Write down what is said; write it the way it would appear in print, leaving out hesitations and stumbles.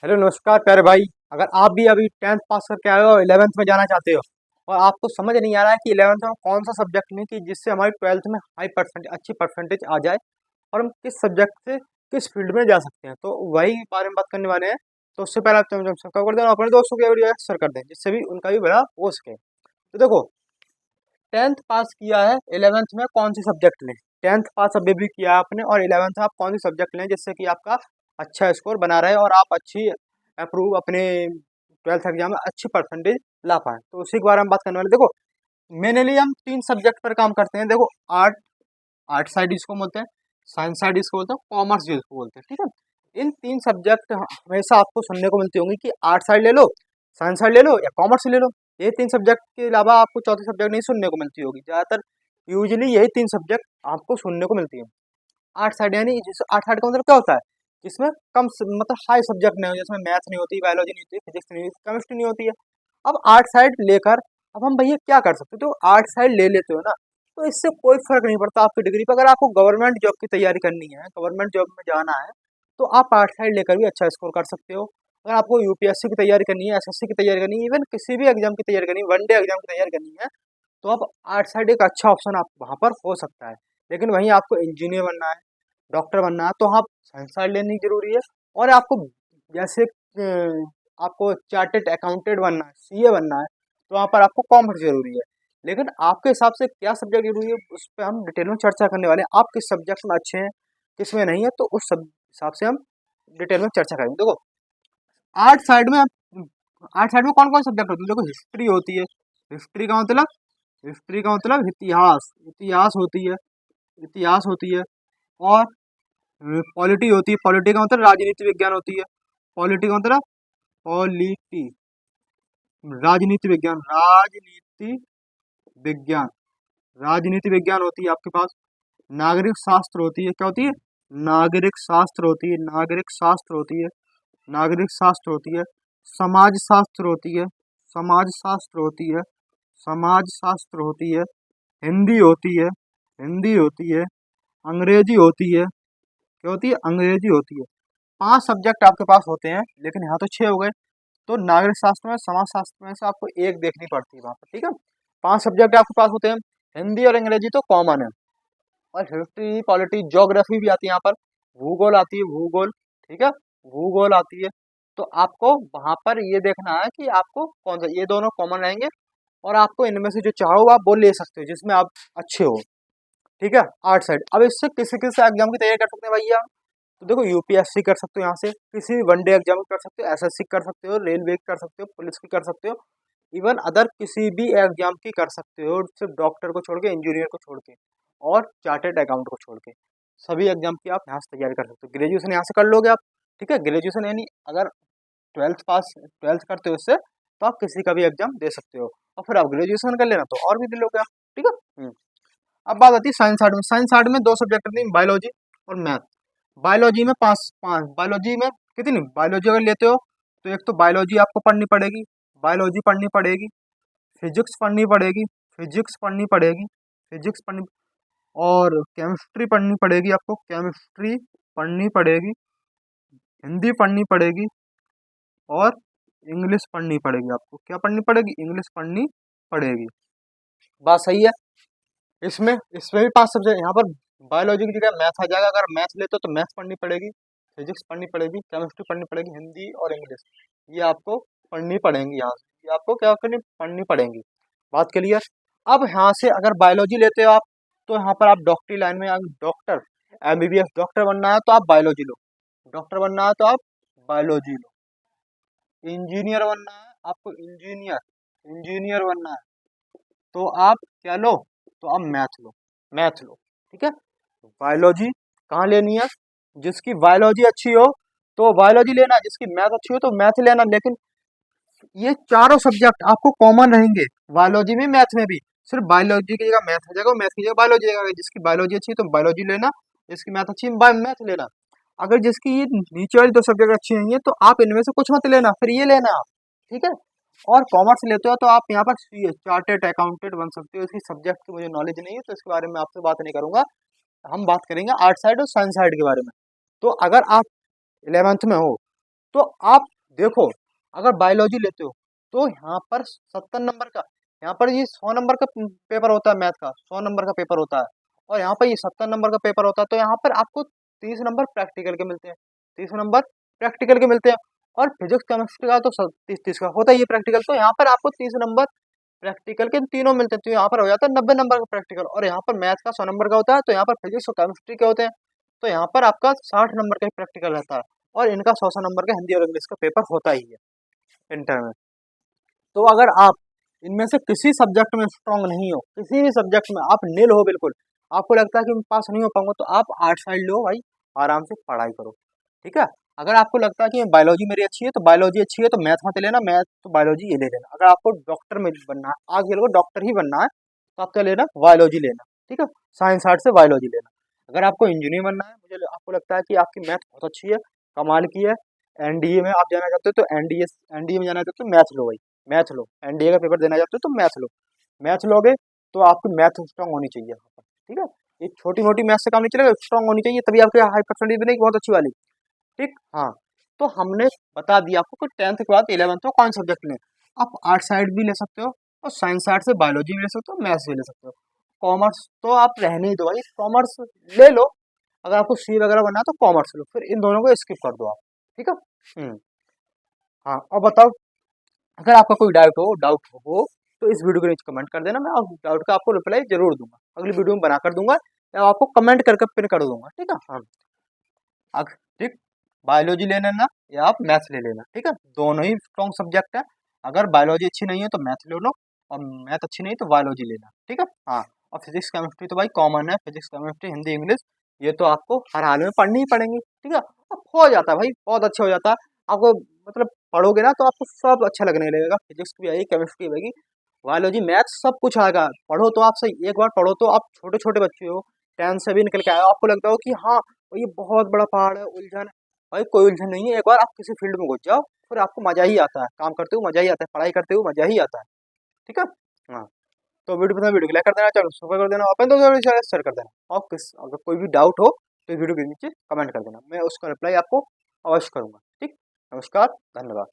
Hello नमस्कार प्यारे भाई। अगर आप भी अभी 10th पास करके आए हो, 11th में जाना चाहते हो और आपको समझ नहीं आ रहा है कि 11th में कौन सा सब्जेक्ट लें कि जिससे हमारी 12th में अच्छी परसेंटेज आ जाए और हम किस सब्जेक्ट से किस फील्ड में जा सकते हैं, तो वही बारे में बात करने वाले हैं। तो उससे पहले आप सब्सक्राइब कर दें और अपने दोस्तों की वीडियो शेयर कर दें जिससे भी उनका भी भला हो सके। तो देखो, 10th पास किया है, 11th में कौन सी सब्जेक्ट लें। 10th पास अभी भी किया है आपने और 11th में आप कौन सी सब्जेक्ट लें जिससे कि आपका अच्छा स्कोर बना रहे और आप अच्छी अप्रूव अपने 12th एग्जाम में अच्छी परसेंटेज ला पाए। तो उसी के बारे में बात करने वाले। देखो, मेनली हम 3 सब्जेक्ट पर काम करते हैं। देखो, आर्ट आर्ट साइड इसको बोलते हैं, साइंस साइड इसको बोलते हैं, कॉमर्स जो इसको बोलते हैं। ठीक है, इन 3 सब्जेक्ट हमेशा आपको सुनने को मिलती होंगी कि आर्ट साइड ले लो, साइंस साइड ले लो या कॉमर्स ले लो। ये 3 सब्जेक्ट के अलावा आपको चौथी सब्जेक्ट नहीं सुनने को मिलती होगी। ज़्यादातर यूजली यही 3 सब्जेक्ट आपको सुनने को मिलती है। आर्ट साइड यानी जिस आर्ट साइड का मतलब क्या होता है, जिसमें मतलब हाई सब्जेक्ट नहीं हो, जिसमें मैथ नहीं होती, बायोलॉजी नहीं होती, फिजिक्स नहीं होती, केमिस्ट्री नहीं होती है। अब आर्ट साइड लेकर अब हम भैया क्या कर सकते हो, तो आर्ट साइड ले लेते हो ना, तो इससे कोई फर्क नहीं पड़ता आपकी डिग्री पर। अगर आपको गवर्नमेंट जॉब की तैयारी करनी है, गवर्नमेंट जॉब में जाना है, तो आप आर्ट साइड लेकर भी अच्छा स्कोर कर सकते हो। अगर आपको यूपीएससी की तैयारी करनी है, एसएससी की तैयारी करनी है, इवन किसी भी एग्जाम की तैयारी करनी है, वनडे एग्जाम की तैयारी करनी है, तो आप आर्ट साइड एक अच्छा ऑप्शन आप वहाँ पर हो सकता है। लेकिन वहीं आपको इंजीनियर बनना है, डॉक्टर बनना है, तो आप साइंस साइड लेनी जरूरी है। और आपको जैसे आपको चार्टेड अकाउंटेंट बनना है, सीए बनना है, तो वहाँ पर आपको कॉमर्स जरूरी है। लेकिन आपके हिसाब से क्या सब्जेक्ट जरूरी है, उस पर हम डिटेल में चर्चा करने वाले हैं। आप किस सब्जेक्ट में अच्छे हैं, किस में नहीं है, तो उस सब हिसाब से हम डिटेल में चर्चा करेंगे। देखो, आर्ट साइड में आर्ट साइड में कौन कौन सब्जेक्ट होती है। देखो, हिस्ट्री होती है। हिस्ट्री का मतलब इतिहास, इतिहास होती है, इतिहास होती है। और पॉलिटी होती है, पॉलिटी का मतलब राजनीति विज्ञान होती है। पॉलिटी का मतलब पॉलिटी, राजनीति विज्ञान, विज्ञान राजनीति विज्ञान होती है आपके पास। नागरिक शास्त्र होती है। क्या होती है? नागरिक शास्त्र होती है, नागरिक शास्त्र होती है, नागरिक शास्त्र होती है। समाज शास्त्र होती है, समाज शास्त्र होती है, समाज शास्त्र होती है। हिंदी होती है, हिंदी होती है। अंग्रेजी होती है। क्या होती है? अंग्रेजी होती है। 5 सब्जेक्ट आपके पास होते हैं, लेकिन यहाँ तो 6 हो गए। तो नागरिक शास्त्र में, समाज शास्त्र में से आपको एक देखनी पड़ती है वहाँ पर। ठीक है, 5 सब्जेक्ट आपके पास होते हैं। हिंदी और अंग्रेजी तो कॉमन है, और हिस्ट्री, पॉलिटी, ज्योग्राफी भी आती है यहाँ पर। भूगोल आती है, भूगोल। ठीक है, भूगोल आती है। तो आपको वहाँ पर ये देखना है कि आपको कौन सा, ये दोनों कॉमन रहेंगे और आपको इनमें से जो चाहो आप वो ले सकते हो जिसमें आप अच्छे हो। ठीक है, आर्ट साइड। अब इससे किसी किसी एग्जाम की तैयारी कर सकते हैं भैया। तो देखो, यूपीएससी कर सकते हो, यहाँ से किसी भी वनडे एग्जाम कर सकते हो, एसएससी कर सकते हो, रेलवे की कर सकते हो, पुलिस की कर सकते हो, इवन अदर किसी भी एग्जाम की कर सकते हो, सिर्फ डॉक्टर को छोड़ के, इंजीनियर को छोड़ के और चार्टेड अकाउंट को छोड़ के सभी एग्जाम की आप यहाँ से तैयारी कर सकते हो। ग्रेजुएशन यहाँ से कर लोगे आप। ठीक है, ग्रेजुएशन यानी अगर 12th करते हो इससे, तो आप किसी का भी एग्जाम दे सकते हो और फिर आप ग्रेजुएशन कर लेना तो और भी दे लोगे आप। ठीक है। अब बात आती है साइंस आर्ट में। साइंस आर्ट में 2 सब्जेक्ट होती हैं, बायोलॉजी और मैथ। बायोलॉजी में पाँच पाँच बायोलॉजी में कितनी, बायोलॉजी अगर लेते हो तो एक तो बायोलॉजी आपको पढ़नी पड़ेगी, बायोलॉजी पढ़नी पड़ेगी, फिजिक्स पढ़नी पड़ेगी, फिजिक्स पढ़नी पड़ेगी, फिजिक्स पढ़नी, और केमिस्ट्री पढ़नी पड़ेगी आपको, केमिस्ट्री पढ़नी पड़ेगी, हिंदी पढ़नी पड़ेगी, और इंग्लिश पढ़नी पड़ेगी आपको। क्या पढ़नी पड़ेगी? इंग्लिश पढ़नी पड़ेगी। बात सही है। इसमें इसमें भी 5 सब्जेक्ट यहाँ पर। बायोलॉजी की जगह मैथ आ जाएगा। अगर मैथ लेते हो तो मैथ पढ़नी पड़ेगी, फिजिक्स पढ़नी पड़ेगी, केमिस्ट्री पढ़नी पड़ेगी, हिंदी और इंग्लिश ये आपको पढ़नी पड़ेंगी। यहाँ से ये आपको क्या करनी पढ़नी पड़ेंगी। बात क्लियर। अब यहाँ से अगर बायोलॉजी लेते हो आप, तो यहाँ पर आप डॉक्टरी लाइन में, डॉक्टर, एमबीबीएस डॉक्टर बनना है तो आप बायोलॉजी लो, डॉक्टर बनना है तो आप बायोलॉजी लो। इंजीनियर बनना है आपको, इंजीनियर बनना है तो आप क्या लो, तो आप मैथ लो, मैथ लो। ठीक है, बायोलॉजी कहाँ लेनी है? जिसकी बायोलॉजी अच्छी हो तो बायोलॉजी लेना, जिसकी मैथ अच्छी हो तो मैथ लेना। लेकिन ये चारों सब्जेक्ट आपको कॉमन रहेंगे, बायोलॉजी में, मैथ में भी। सिर्फ बायोलॉजी की जगह मैथ हो जाएगा, मैथ की जगह बायोलॉजी जाएगा। जिसकी बायोलॉजी अच्छी है तो बायोलॉजी लेना, जिसकी मैथ अच्छी है मैथ लेना। अगर जिसकी ये नीचे वाली 2 सब्जेक्ट अच्छी नहीं है तो आप इनमें से कुछ मत लेना, फिर ये लेना आप। ठीक है, और कॉमर्स लेते हो तो आप यहाँ पर चार्टेड अकाउंटेंट बन सकते हो। इसकी सब्जेक्ट की मुझे नॉलेज नहीं है तो इसके बारे में आपसे बात नहीं करूंगा। हम बात करेंगे आर्ट साइड और साइंस साइड के बारे में। तो अगर आप 11th में हो तो आप देखो, अगर बायोलॉजी लेते हो तो यहाँ पर 70 नंबर का, यहाँ पर ये 100 नंबर का पेपर होता है, मैथ का 100 नंबर का पेपर होता है, और यहाँ पर ये 70 नंबर का पेपर होता है। तो यहाँ पर आपको 30 नंबर प्रैक्टिकल के मिलते हैं, 30 नंबर प्रैक्टिकल के मिलते हैं। और फिजिक्स केमिस्ट्री का तो 30-30 का होता ही है प्रैक्टिकल, तो यहाँ पर आपको 30 नंबर प्रैक्टिकल के तीनों मिलते हैं। तो यहाँ पर हो जाता है 90 नंबर का प्रैक्टिकल, और यहाँ पर मैथ का 100 नंबर का होता है, तो यहाँ पर फिजिक्स और केमिस्ट्री के होते हैं, तो यहाँ पर आपका 60 नंबर का ही प्रैक्टिकल रहता है, और इनका 100 नंबर का हिंदी और इंग्लिश का पेपर होता ही है इंटर में। तो अगर आप इनमें से किसी सब्जेक्ट में स्ट्रांग नहीं हो, किसी भी सब्जेक्ट में आप नील हो बिल्कुल, आपको लगता है कि मैं पास नहीं हो पाऊंगा, तो आप आर्ट साइड लो भाई, आराम से पढ़ाई करो, ठीक है। अगर आपको लगता है कि बायोलॉजी मेरी अच्छी है तो बायोलॉजी अच्छी है, तो मैथ मत लेना, मैथ तो बायोलॉजी ये ले लेना। अगर आपको डॉक्टर में बनना है, आगे चल डॉक्टर ही बनना है, तो आप क्या लेना, बायोलॉजी लेना, ठीक है, साइंस आर्ट से बायोलॉजी लेना। अगर आपको इंजीनियर बनना है, आपको लगता है कि आपकी मैथ बहुत अच्छी है, कमाल की है, एनडीए में आप जाना चाहते हो, तो एनडीए में जाना चाहते हो, मैथ लो भाई, मैथ लो, एनडीए का पेपर देना चाहते हो तो मैथ लो, मैथ लोगे तो आपकी मैथ स्ट्रांग होनी चाहिए यहाँ पर, ठीक है। ये छोटी मोटी मैथ से काम नहीं चलेगा, स्ट्रांग होनी चाहिए, तभी आपके हाई परसेंटेज बनेगी बहुत अच्छी वाली, ठीक। हाँ, तो हमने बता दिया आपको कि 10th के बाद 11th में कौन सब्जेक्ट लें। आप आर्ट साइड भी ले सकते हो, और साइंस आर्ट से बायोलॉजी भी ले सकते हो, मैथ्स भी ले सकते हो। कॉमर्स तो आप रहने ही दो भाई, कॉमर्स ले लो, अगर आपको सी वगैरह बनना है तो कॉमर्स लो, फिर इन दोनों को स्किप कर दो आप, ठीक है। हाँ, और बताओ, अगर आपका कोई डाउट हो तो इस वीडियो के नीचे कमेंट कर देना, मैं उस डाउट का आपको रिप्लाई जरूर दूंगा, अगली वीडियो में बना कर दूंगा, या आपको कमेंट करके पिन कर दूंगा, ठीक है। हाँ, ठीक, बायोलॉजी ले लेना या आप मैथ्स ले लेना, ठीक है, दोनों ही स्ट्रॉन्ग सब्जेक्ट है। अगर बायोलॉजी अच्छी नहीं है तो मैथ ले लो, और मैथ अच्छी नहीं है तो बायोलॉजी लेना, ठीक है। हाँ, और फिजिक्स केमिस्ट्री तो भाई कॉमन है, फिजिक्स केमिस्ट्री हिंदी इंग्लिश ये तो आपको हर हाल में पढ़नी ही पड़ेंगी, ठीक है। अब हो जाता है भाई, बहुत अच्छा हो जाता है आपको, मतलब पढ़ोगे ना तो आपको सब अच्छा लगने लगेगा, फिजिक्स भी आएगी, केमिस्ट्री भी आएगी, बायोलॉजी मैथ सब कुछ आएगा। पढ़ो तो आप सही, एक बार पढ़ो तो आप छोटे छोटे बच्चे हो, 10 से भी निकल के आए हो, आपको लगता हो कि हाँ ये बहुत बड़ा पहाड़ है, उलझन है, भाई कोई उलझन नहीं है, एक बार आप किसी फील्ड में घुस जाओ, फिर आपको मजा ही आता है, काम करते हुए मजा ही आता है, पढ़ाई करते हुए मजा ही आता है, ठीक है। हाँ, तो वीडियो को लाइक कर देना, चैनल सब्सक्राइब कर देना, ओपन तो शेयर कर देना, और अगर कोई भी डाउट हो तो वीडियो के नीचे कमेंट कर देना, मैं उसका रिप्लाई आपको अवश्य करूंगा, ठीक। नमस्कार, धन्यवाद।